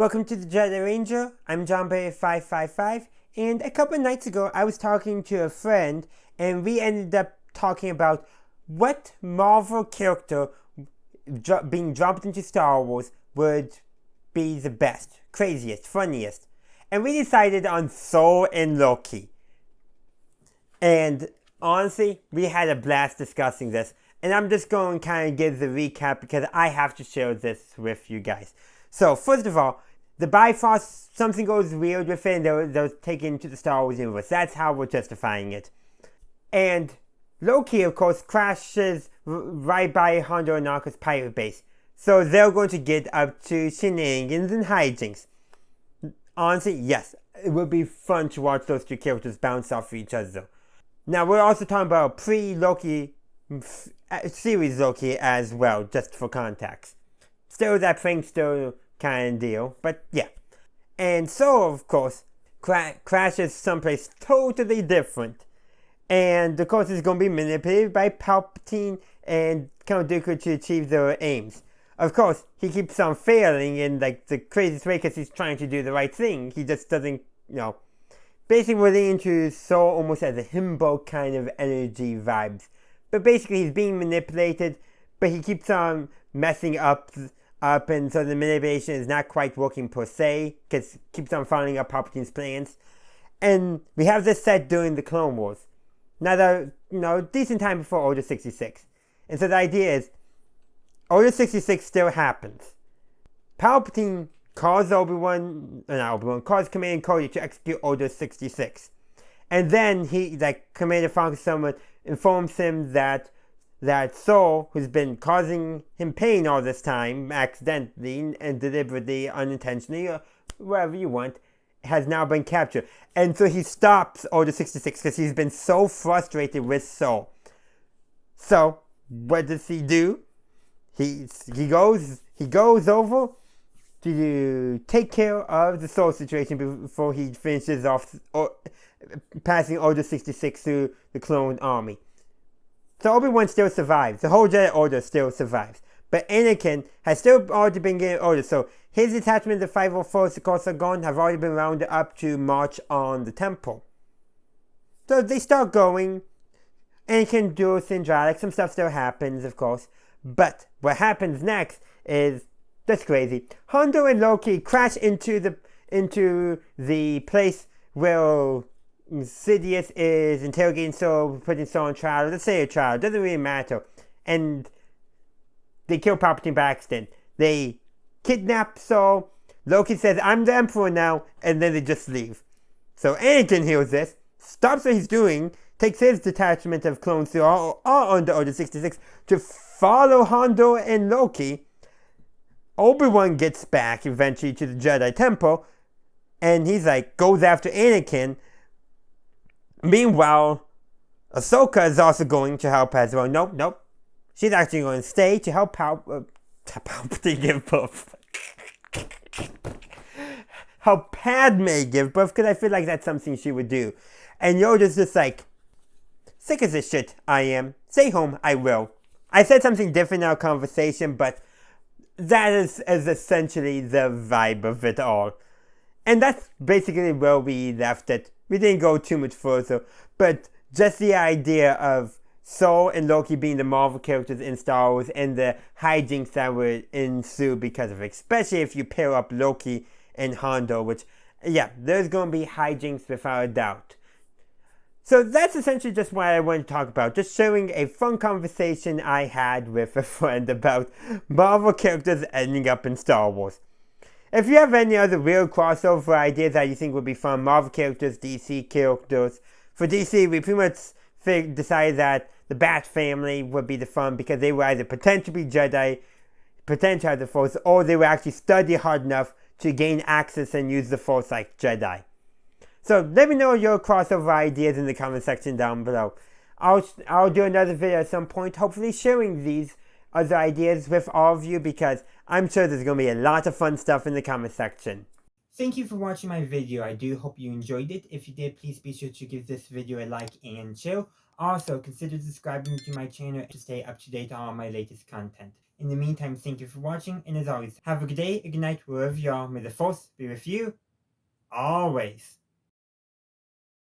Welcome to the Jedi Ranger. I'm JohnBay555, and a couple nights ago I was talking to a friend, and we ended up talking about what Marvel character being dropped into Star Wars would be the best, craziest, funniest. And we decided on Thor and Loki. And honestly, we had a blast discussing this. And I'm just going to kind of give the recap because I have to share this with you guys. So, first of all, the Bifrost, something goes weird with it, and they're taken to the Star Wars universe. That's how we're justifying it. And Loki, of course, crashes right by Hondo and Narcos pirate base. So they're going to get up to shenanigans and hijinks. Honestly, yes, it would be fun to watch those two characters bounce off each other. Now, we're also talking about pre-Loki series Loki as well, just for context. Still that prankster kind of deal, but yeah. And so, of course, crashes someplace totally different. And, of course, it's going to be manipulated by Palpatine and Count Dooku to achieve their aims. Of course, he keeps on failing in, like, the craziest way because he's trying to do the right thing. He just doesn't, basically relating to Saul almost as a himbo kind of energy vibes. But basically, he's being manipulated, but he keeps on messing up, and so the manipulation is not quite working per se, because it keeps on following up Palpatine's plans. And we have this set during the Clone Wars. Now, decent time before Order 66. And so the idea is, Order 66 still happens. Palpatine calls calls Commander Cody to execute Order 66. And then Commander Falcon someone informs him that Saul, who's been causing him pain all this time, accidentally and deliberately, unintentionally, or wherever you want, has now been captured. And so he stops Order 66 because he's been so frustrated with Saul. So, what does he do? He goes over to take care of the Saul situation before he finishes off passing Order 66 to the clone army. So Obi-Wan still survives. The whole Jedi Order still survives. But Anakin has still already been getting orders. So his detachment, the 501st, of course, are gone, have already been rounded up to march on the temple. So they start going. Anakin duels Syndralic. Some stuff still happens, of course. But what happens next is just crazy. Hondo and Loki crash into the place where Sidious is interrogating Saul, putting Saul on trial. Let's say a trial. Doesn't really matter. And they kill Palpatine by accident. They kidnap Saul. Loki says, "I'm the Emperor now," and then they just leave. So Anakin hears this, stops what he's doing, takes his detachment of clones who are all under Order 66 to follow Hondo and Loki. Obi-Wan gets back eventually to the Jedi Temple, and goes after Anakin. Meanwhile, Ahsoka is also going to help as well. Nope. She's actually going to stay to help Palpatine give birth. Help Padme give birth, because I feel like that's something she would do. And Yoda's just sick as this shit, I am. Stay home, I will. I said something different in our conversation, but that is essentially the vibe of it all. And that's basically where we left it. We didn't go too much further, but just the idea of Saul and Loki being the Marvel characters in Star Wars and the hijinks that would ensue because of it, especially if you pair up Loki and Hondo, which, yeah, there's going to be hijinks without a doubt. So that's essentially just what I want to talk about, just sharing a fun conversation I had with a friend about Marvel characters ending up in Star Wars. If you have any other real crossover ideas that you think would be fun, Marvel characters, DC characters. For DC, we pretty much decided that the Bat family would be the fun because they were either pretend to be Jedi, pretend to have the Force, or they would actually study hard enough to gain access and use the Force like Jedi. So let me know your crossover ideas in the comment section down below. I'll do another video at some point, hopefully sharing these other ideas with all of you, because I'm sure there's going to be a lot of fun stuff in the comment section. Thank you for watching my video. I do hope you enjoyed it. If you did, please be sure to give this video a like and share. Also, consider subscribing to my channel to stay up to date on all my latest content. In the meantime, thank you for watching, and as always, have a good day, a good night, wherever you are. May the Force be with you always.